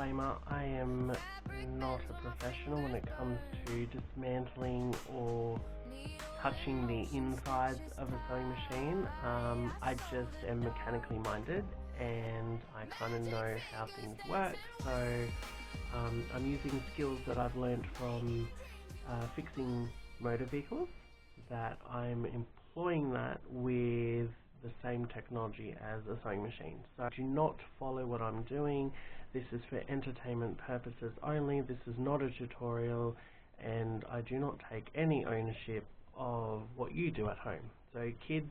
disclaimer, I am not a professional when it comes to dismantling or touching the insides of a sewing machine. I just am mechanically minded and I kind of know how things work, so I'm using skills that I've learned from fixing motor vehicles, that I'm employing that with the same technology as a sewing machine. So do not follow what I'm doing. This is for entertainment purposes only. This is not a tutorial, and I do not take any ownership of what you do at home. So kids,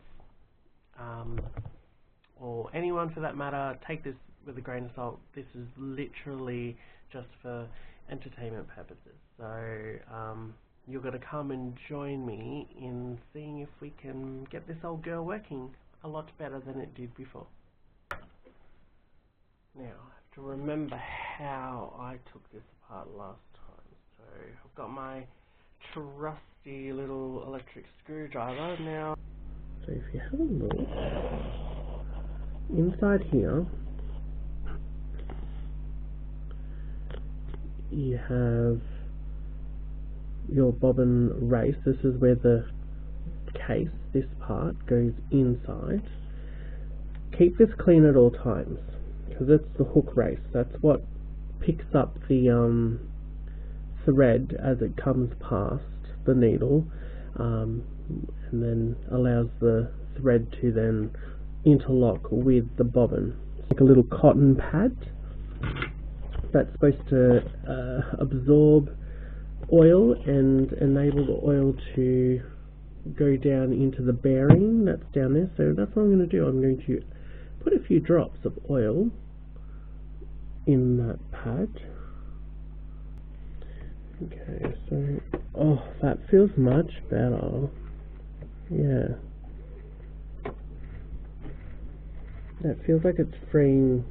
or anyone for that matter, take this with a grain of salt. This is literally just for entertainment purposes. So you're going to come and join me in seeing if we can get this old girl working a lot better than it did before. Now, I have to remember how I took this apart last time. So I've got my trusty little electric screwdriver now. So if you have a look, inside here, you have your bobbin race. This is where the case, this part, goes inside. Keep this clean at all times, because it's the hook race. That's what picks up the thread as it comes past the needle, and then allows the thread to then interlock with the bobbin. It's like a little cotton pad that's supposed to absorb oil and enable the oil to go down into the bearing that's down there. So that's what I'm going to do. I'm going to put a few drops of oil in that pad. Okay, so, oh, that feels much better. Yeah. That feels like it's freeing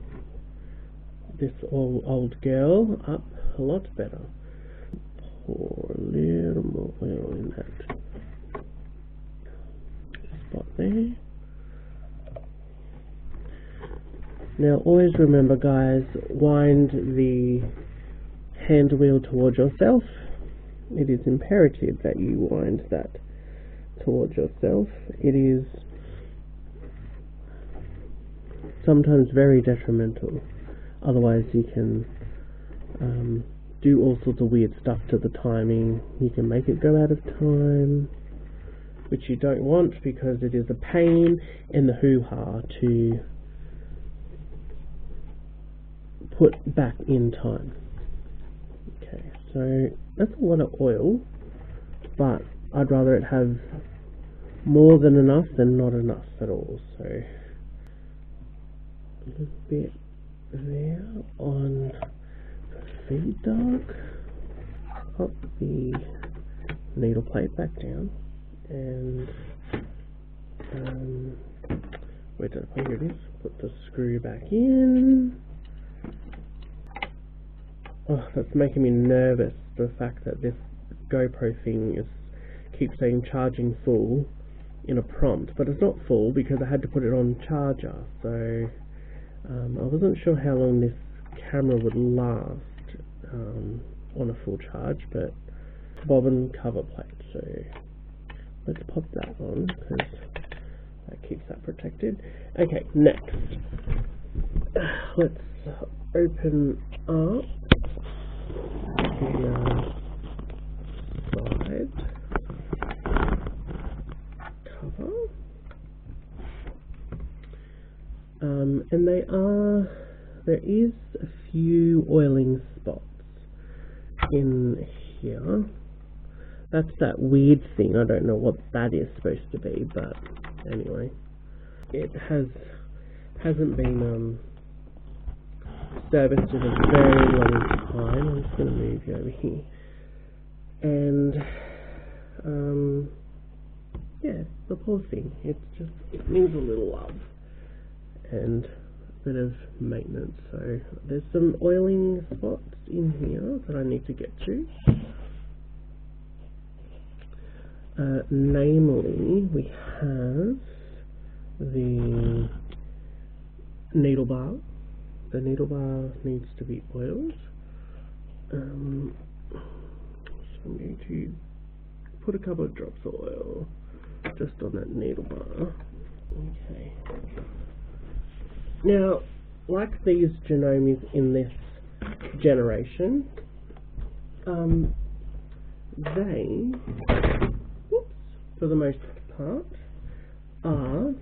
this old girl up a lot better. Pour a little more oil in that spot there. Now always remember, guys, wind the hand wheel towards yourself. It is imperative that you wind that towards yourself. It is sometimes very detrimental. Otherwise you can do all sorts of weird stuff to the timing. You can make it go out of time, which you don't want, because it is a pain in the hoo-ha to put back in time. Okay, so that's a lot of oil, but I'd rather it have more than enough than not enough at all. So a little bit there on feed dog. Pop the needle plate back down, and where did I put it? Here it is. Put the screw back in. Oh, that's making me nervous, the fact that this GoPro thing keeps saying charging full in a prompt, but it's not full because I had to put it on charger. So I wasn't sure how long this camera would last on a full charge, but bobbin cover plate, so let's pop that on because that keeps that protected. Okay, next let's open up the side cover, and there is a few oiling spots in here. That's that weird thing. I don't know what that is supposed to be, but anyway, it hasn't been serviced in a very long time. I'm just going to move you over here, and yeah, the poor thing. It needs a little love and a bit of maintenance. So there's some oiling spots in here that I need to get to. Namely, we have the needle bar the needle bar needs to be oiled. So I'm going to put a couple of drops of oil just on that needle bar. Okay. Now, like these Janomes in this generation, they, for the most part, are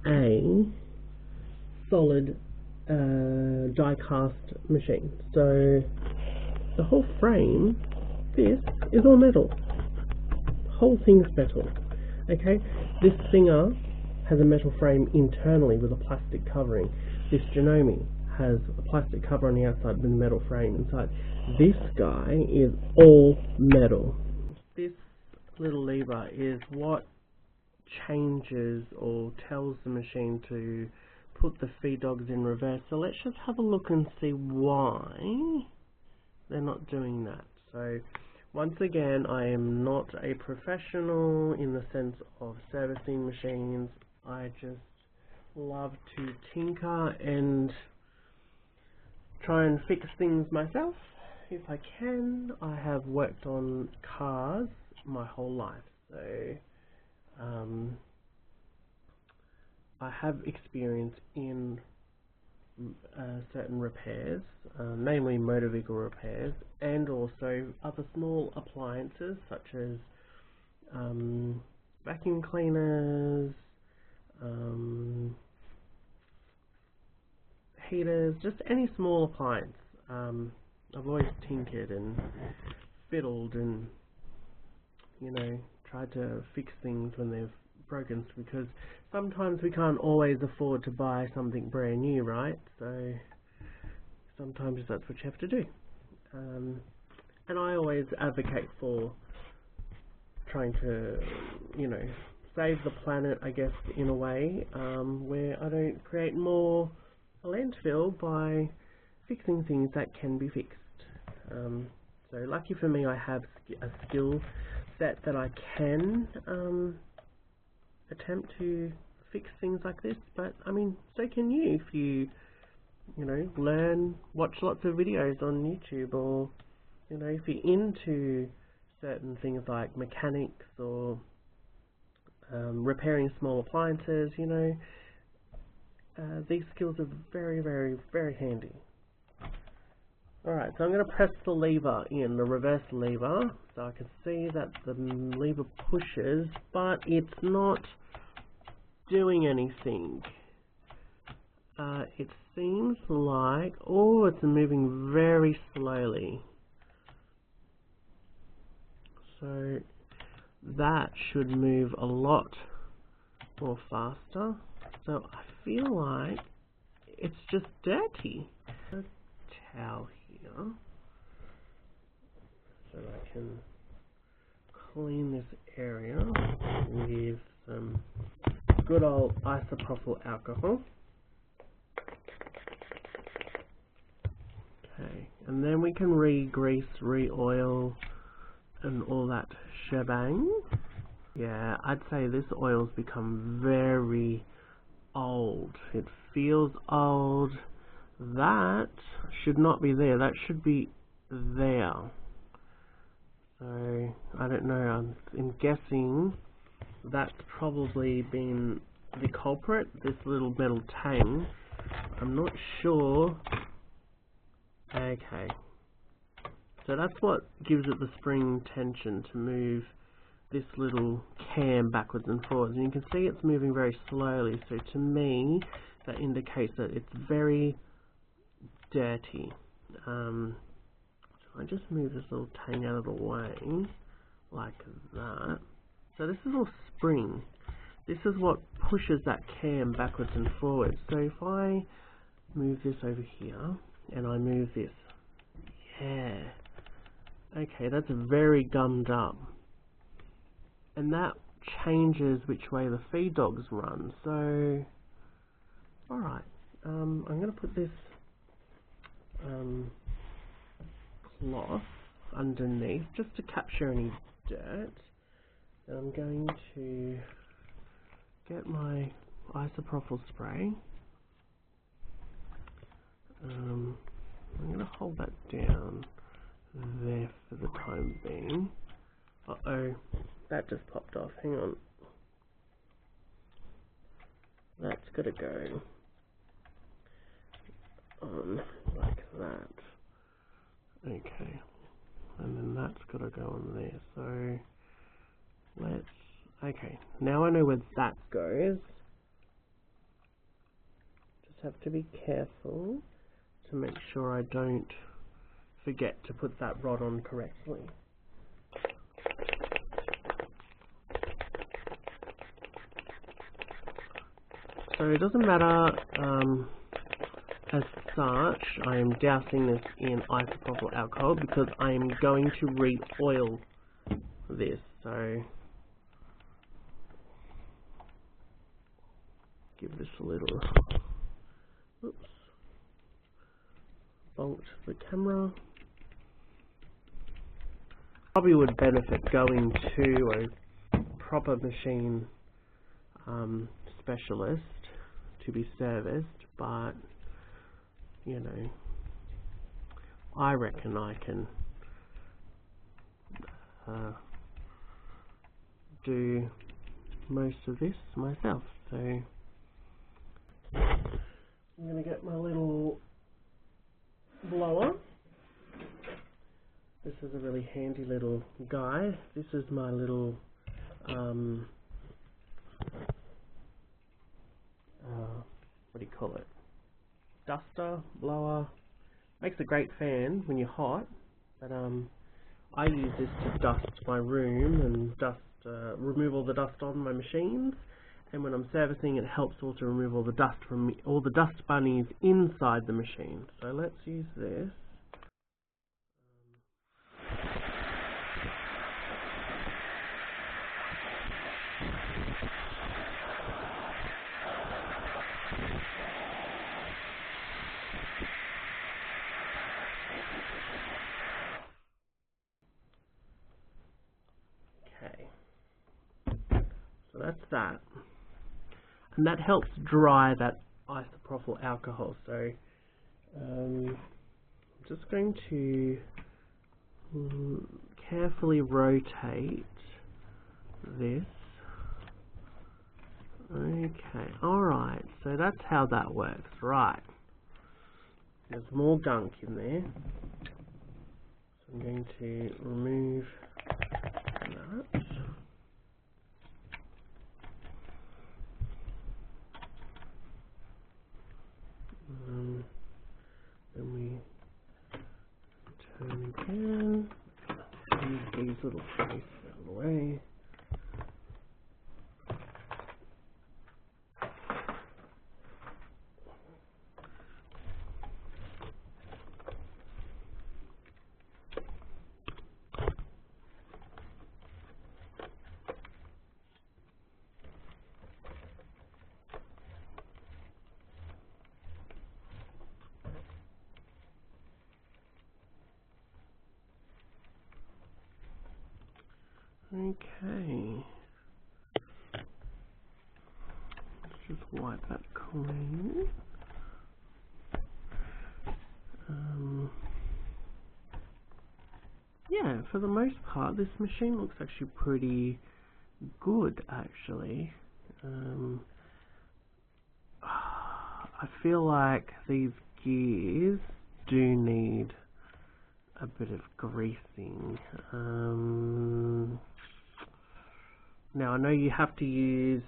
a solid die-cast machine. So the whole frame, this is all metal. The whole thing's metal. Okay, this Singer has a metal frame internally with a plastic covering. This Janome has a plastic cover on the outside with a metal frame inside. This guy is all metal. This little lever is what changes or tells the machine to put the feed dogs in reverse. So let's just have a look and see why they're not doing that. So once again, I am not a professional in the sense of servicing machines. I just love to tinker and try and fix things myself if I can. I have worked on cars my whole life, so I have experience in certain repairs, namely motor vehicle repairs, and also other small appliances such as vacuum cleaners, heaters, just any small appliance. I've always tinkered and fiddled and, you know, tried to fix things when they've broken, because sometimes we can't always afford to buy something brand new, right? So sometimes that's what you have to do. And I always advocate for trying to, you know, save the planet, I guess, in a way, where I don't create more landfill by fixing things that can be fixed. So lucky for me, I have a skill set that I can attempt to fix things like this, but I mean, so can you if you know, learn, watch lots of videos on YouTube, or, you know, if you're into certain things like mechanics or repairing small appliances, you know, these skills are very, very, very handy. Alright, so I'm going to press the lever in, the reverse lever, so I can see that the lever pushes, but it's not doing anything. It seems like, oh, it's moving very slowly. So that should move a lot more faster. So I feel like it's just dirty. A towel here, so I can clean this area with some good old isopropyl alcohol. Okay, and then we can re-grease, re-oil, and all that shebang. Yeah, I'd say this oil's become very old. It feels old. That should not be there. That should be there. So, I don't know. I'm guessing that's probably been the culprit, this little metal tang. I'm not sure. Okay. So that's what gives it the spring tension to move this little cam backwards and forwards. And you can see it's moving very slowly. So to me, that indicates that it's very dirty. So I just move this little tang out of the way, like that. So this is all spring. This is what pushes that cam backwards and forwards. So if I move this over here, and I move this, yeah. Okay, that's very gummed up. And that changes which way the feed dogs run. So, alright, I'm going to put this cloth underneath just to capture any dirt. And I'm going to get my isopropyl spray. I'm going to hold that down there for the time being. Uh-oh, that just popped off. Hang on. That's got to go on like that. Okay, and then that's got to go on there. So okay, now I know where that goes. Just have to be careful to make sure I don't forget to put that rod on correctly. So it doesn't matter as such, I am dousing this in isopropyl alcohol because I am going to re-oil this. So give this a little bonk to the camera. Probably would benefit going to a proper machine specialist to be serviced, but you know, I reckon I can do most of this myself. So I'm going to get my little blower. This is a really handy little guy. This is my little what do you call it? Duster, blower. Makes a great fan when you're hot, but I use this to dust my room and remove all the dust on my machines. And when I'm servicing, it helps also remove all the dust from all the dust bunnies inside the machine. So let's use this. So that's that, and that helps dry that isopropyl alcohol. So I'm just going to carefully rotate this. Okay, alright, so that's how that works, right. There's more gunk in there, so I'm going to remove that. Then we turn again, move these little trays out of the way. Okay, let's just wipe that clean. Yeah, for the most part, this machine looks actually pretty good, actually. I feel like these gears do need a bit of greasing. Now I know you have to use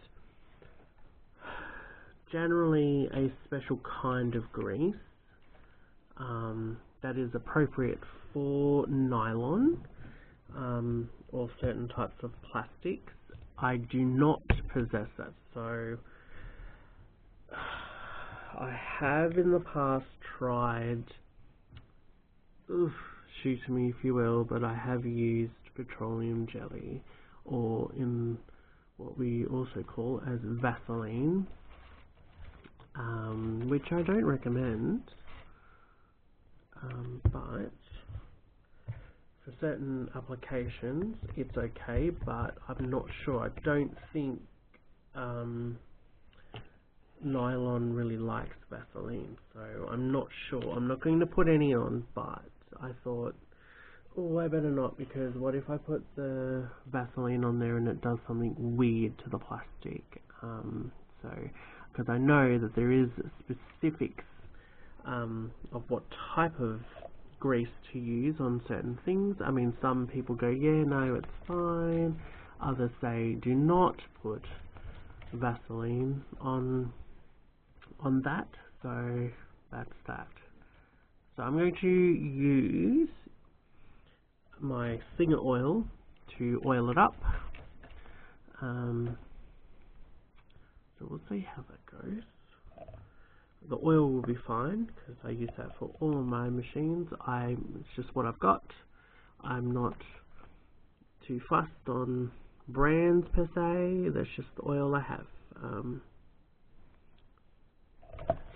generally a special kind of grease that is appropriate for nylon or certain types of plastics. I do not possess that, so I have in the past tried, shoot me if you will, but I have used petroleum jelly, or in what we also call as Vaseline, which I don't recommend, but for certain applications it's okay, but I'm not sure. I don't think nylon really likes Vaseline, so I'm not sure. I'm not going to put any on, but I thought, oh, I better not, because what if I put the Vaseline on there and it does something weird to the plastic? Because I know that there is specifics of what type of grease to use on certain things. I mean, some people go, yeah, no, it's fine. Others say, do not put Vaseline on that. So that's that. So I'm going to use my Singer oil to oil it up. So we'll see how that goes. The oil will be fine because I use that for all of my machines. It's just what I've got. I'm not too fussed on brands per se. That's just the oil I have.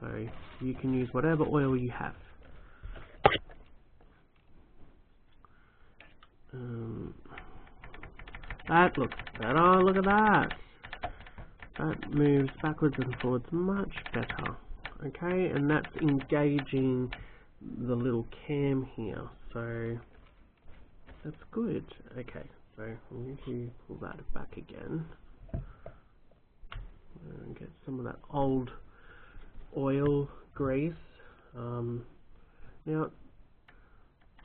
So you can use whatever oil you have. That looks better. Look at that. That moves backwards and forwards much better. Okay, and that's engaging the little cam here, so that's good. Okay, so I'm going to pull that back again and get some of that old oil grease. Now,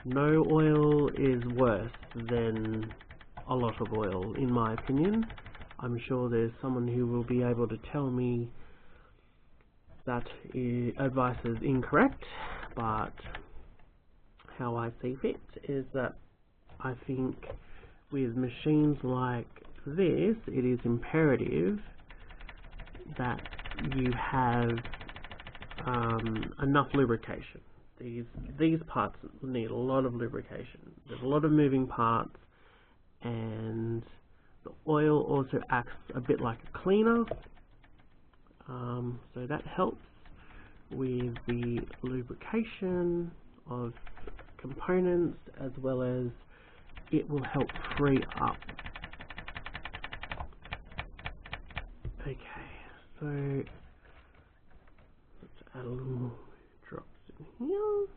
no oil is worse than a lot of oil, in my opinion. I'm sure there's someone who will be able to tell me that advice is incorrect, but how I see fit is that I think with machines like this, it is imperative that you have enough lubrication. These parts need a lot of lubrication. There's a lot of moving parts, and the oil also acts a bit like a cleaner. So that helps with the lubrication of components, as well as it will help free up. Okay, so let's add a little more drops in here.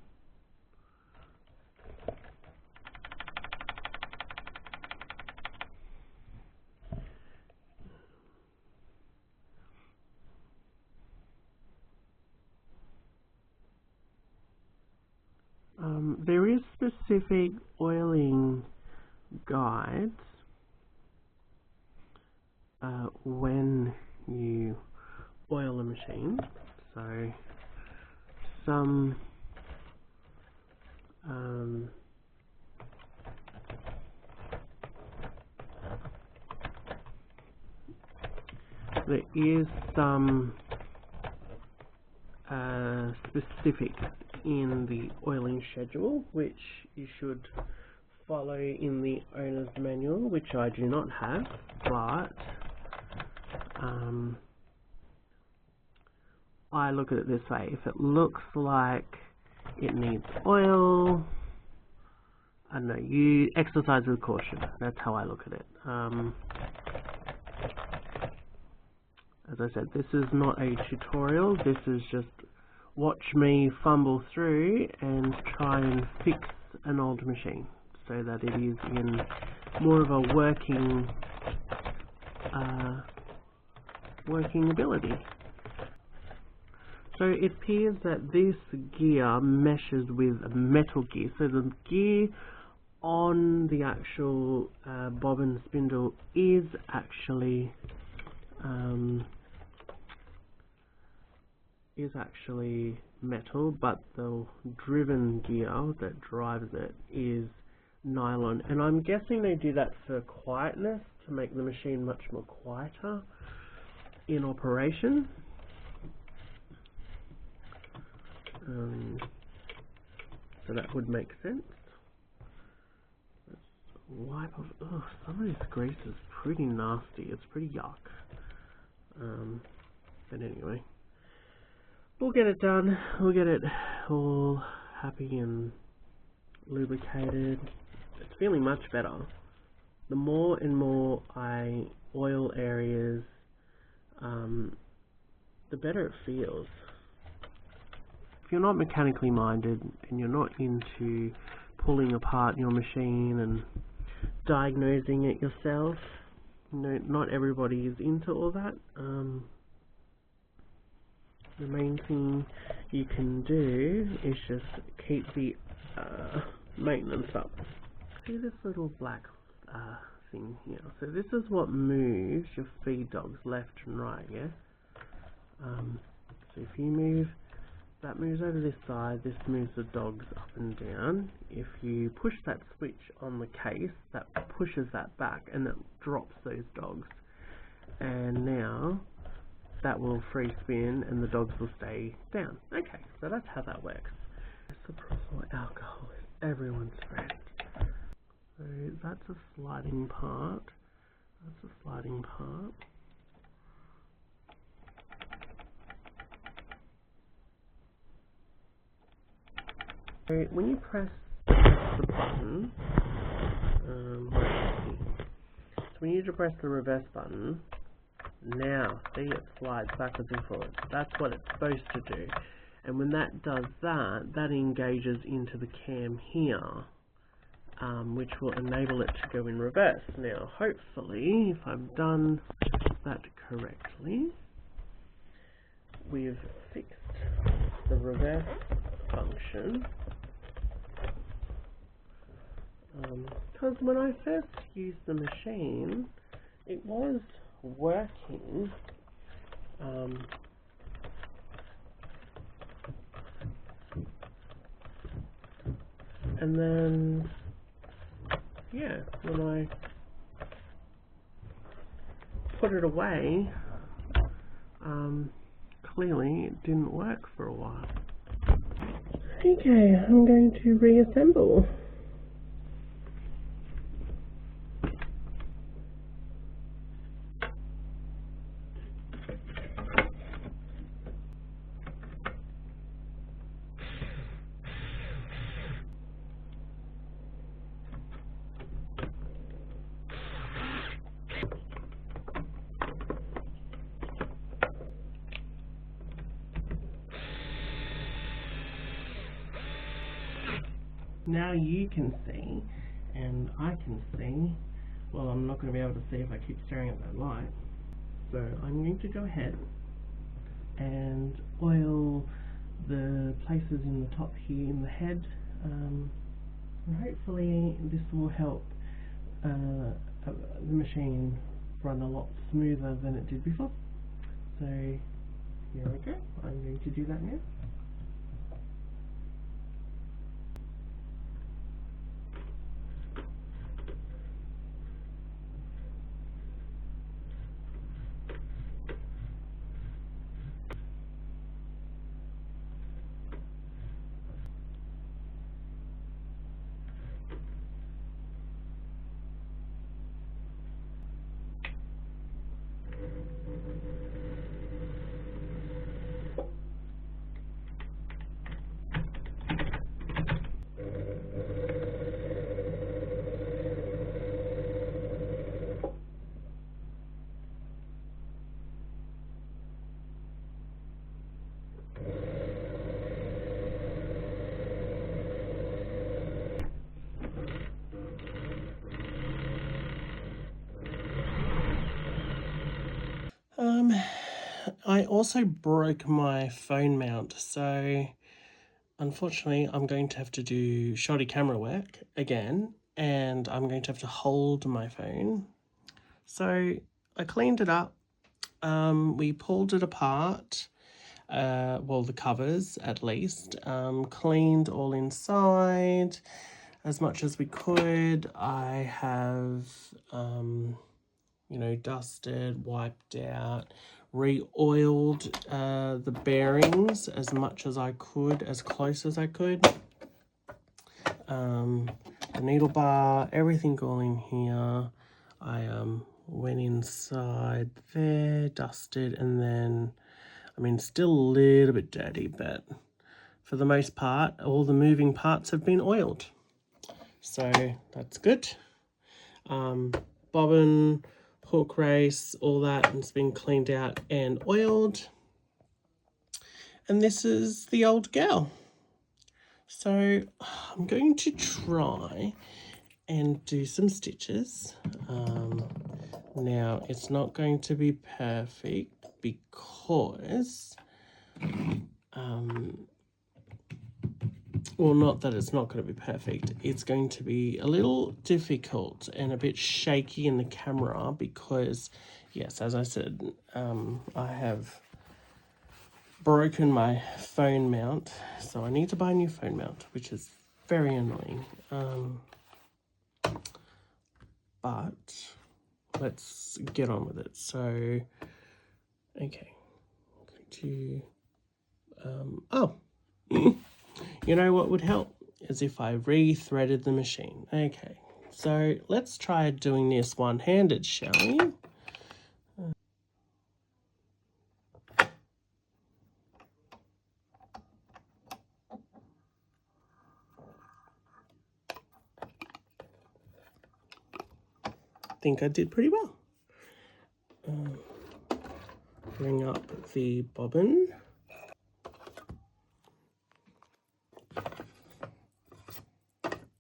There is specific oiling guides when you oil a machine. So some there is some specific in the oiling schedule which you should follow in the owner's manual, which I do not have, but I look at it this way: if it looks like it needs oil, I don't know, you exercise with caution. That's how I look at it. As I said, this is not a tutorial. This is just watch me fumble through and try and fix an old machine so that it is in more of a working ability. So it appears that this gear meshes with a metal gear. So the gear on the actual bobbin spindle is actually metal, but the driven gear that drives it is nylon, and I'm guessing they do that for quietness, to make the machine much more quieter in operation. So that would make sense. Let's wipe off. Oh, some of this grease is pretty nasty. It's pretty yuck. But anyway, we'll get it done. We'll get it all happy and lubricated. It's feeling much better. The more and more I oil areas, the better it feels. If you're not mechanically minded and you're not into pulling apart your machine and diagnosing it yourself, not everybody is into all that. The main thing you can do is just keep the maintenance up. See this little black thing here? So this is what moves your feed dogs left and right, yeah? So if you move, that moves over this side, this moves the dogs up and down. If you push that switch on the case, that pushes that back and it drops those dogs. And now that will free spin and the dogs will stay down. Okay, so that's how that works. Isopropyl alcohol is everyone's friend. So that's a sliding part. That's a sliding part. So when you press the button, so when you press the reverse button, now see it slides backwards and forwards. That's what it's supposed to do. And when that does that, that engages into the cam here, which will enable it to go in reverse. Now, hopefully, if I've done that correctly, we've fixed the reverse function. Because when I first used the machine, it was working. And then, yeah, when I put it away, clearly it didn't work for a while. Okay, I'm going to reassemble. Now you can see, and I can see, well, I'm not going to be able to see if I keep staring at that light, so I'm going to go ahead and oil the places in the top here in the head, and hopefully this will help the machine run a lot smoother than it did before. So here we go, I'm going to do that now. I also broke my phone mount, so unfortunately I'm going to have to do shoddy camera work again, and I'm going to have to hold my phone. So I cleaned it up, we pulled it apart, well, the covers at least, cleaned all inside as much as we could. I have you know, dusted, wiped out, re-oiled the bearings as much as I could, as close as I could. The needle bar, everything all in here. I went inside there, dusted, and then, I mean, still a little bit dirty, but for the most part, all the moving parts have been oiled. So that's good. Bobbin, hook race, all that has been cleaned out and oiled. And this is the old gal. So I'm going to try and do some stitches. Now it's not going to be perfect because, well, not that it's not going to be perfect. It's going to be a little difficult and a bit shaky in the camera because, yes, as I said, I have broken my phone mount, so I need to buy a new phone mount, which is very annoying. But let's get on with it. So, okay, I'm going to, oh, you know what would help is if I re-threaded the machine. Okay, so let's try doing this one-handed, shall we? I think I did pretty well. Bring up the bobbin.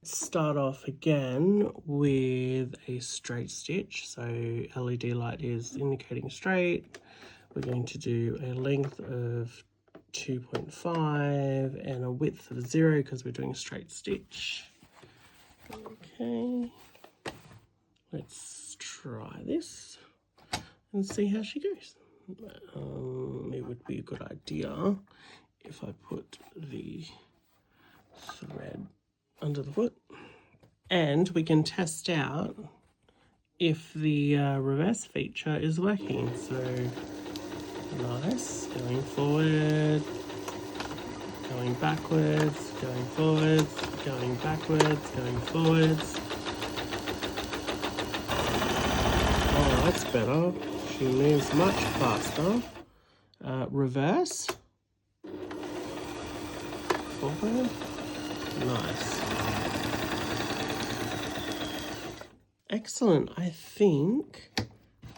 Start off again with a straight stitch. So LED light is indicating straight. We're going to do a length of 2.5 and a width of 0 because we're doing a straight stitch. Okay, let's try this and see how she goes. It would be a good idea if I put the thread under the foot, and we can test out if the reverse feature is working. So nice, going forward, going backwards, going forwards, going backwards, going forwards. Oh, that's better. She moves much faster. Reverse, forward, nice. Excellent. I think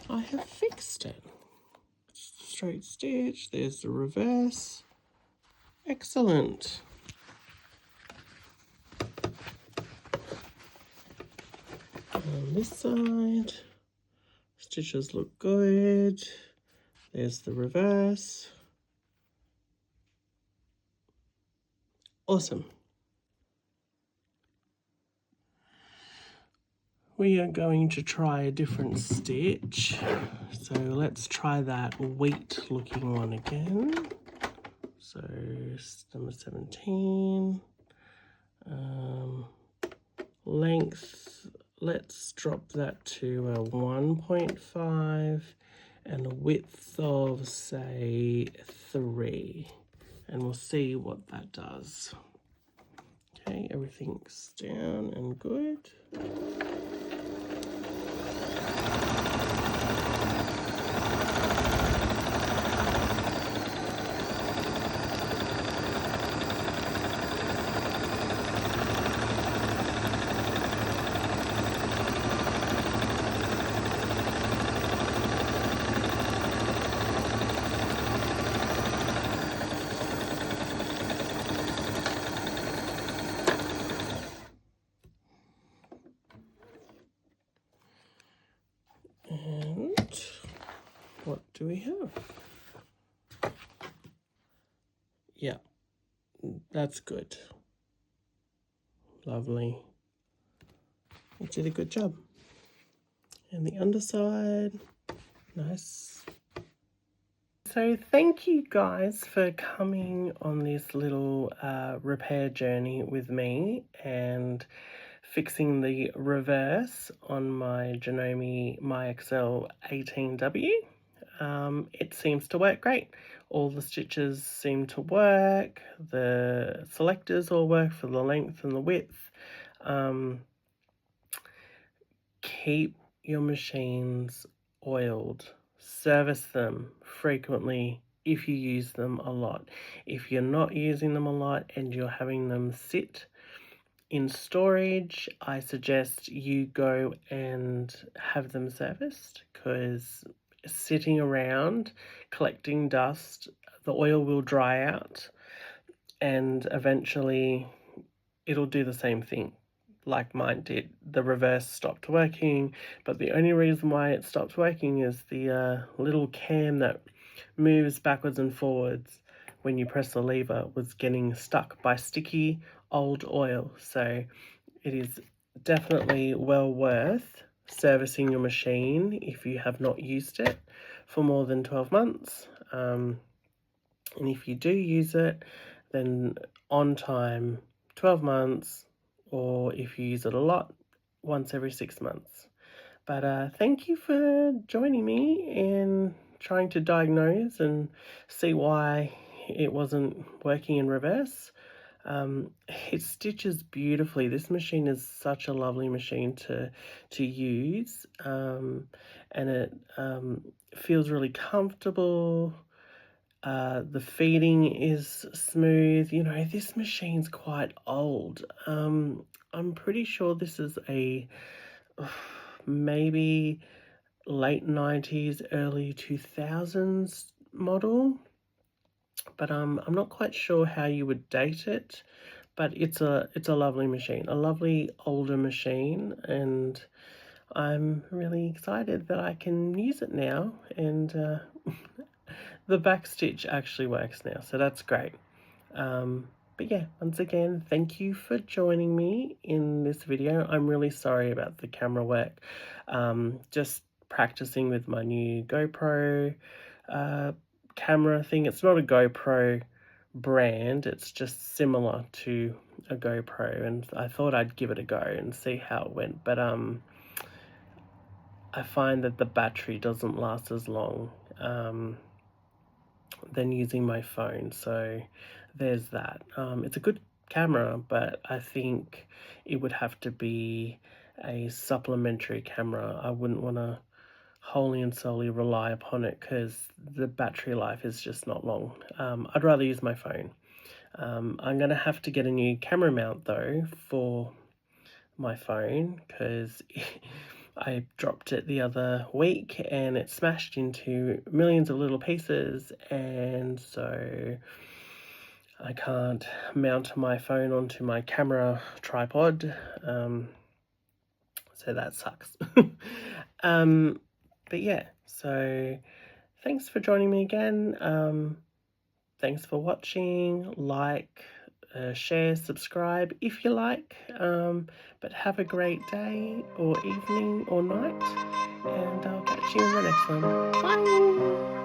I have fixed it. Straight stitch, there's the reverse. Excellent. On this side, stitches look good. There's the reverse. Awesome. We are going to try a different stitch. So let's try that wheat looking one again. So number 17. Length, let's drop that to a 1.5 and a width of, say, 3. And we'll see what that does. Okay, everything's down and good. And what do we have? Yeah, that's good. Lovely. You did a good job. And the underside, nice. So thank you guys for coming on this little repair journey with me and fixing the reverse on my Janome My Excel 18W. It seems to work great. All the stitches seem to work. The selectors all work for the length and the width. Keep your machines oiled. Service them frequently if you use them a lot. If you're not using them a lot and you're having them sit in storage, I suggest you go and have them serviced, because sitting around collecting dust, the oil will dry out, and eventually it'll do the same thing like mine did. The reverse stopped working, but the only reason why it stopped working is the little cam that moves backwards and forwards when you press the lever was getting stuck by sticky old oil. So it is definitely well worth servicing your machine if you have not used it for more than 12 months. And if you do use it, then on time, 12 months, or if you use it a lot, once every 6 months. But thank you for joining me in trying to diagnose and see why it wasn't working in reverse. It stitches beautifully. This machine is such a lovely machine to use, and it feels really comfortable. The feeding is smooth. You know, this machine's quite old. I'm pretty sure this is a maybe late 90s, early 2000s model, but I'm not quite sure how you would date it. But it's a lovely machine, a lovely older machine, and I'm really excited that I can use it now. And the back stitch actually works now, so that's great. But yeah, once again, thank you for joining me in this video. I'm really sorry about the camera work. Just practicing with my new GoPro camera thing. It's not a GoPro brand, it's just similar to a GoPro, and I thought I'd give it a go and see how it went. But I find that the battery doesn't last as long than using my phone, so there's that. It's a good camera, but I think it would have to be a supplementary camera. I wouldn't want to wholly and solely rely upon it because the battery life is just not long. I'd rather use my phone. I'm going to have to get a new camera mount though for my phone because I dropped it the other week and it smashed into millions of little pieces, and so I can't mount my phone onto my camera tripod, so that sucks. But yeah, so thanks for joining me again. Thanks for watching. Like, share, subscribe if you like. But have a great day or evening or night, and I'll catch you in the next one. Bye!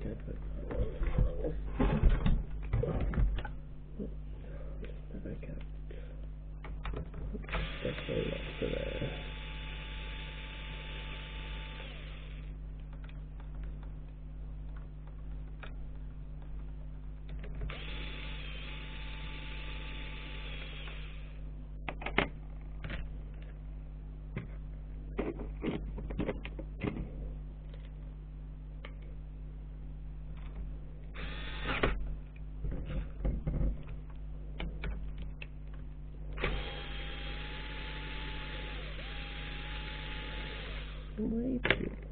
good, but just back out. Definitely not to there. Way too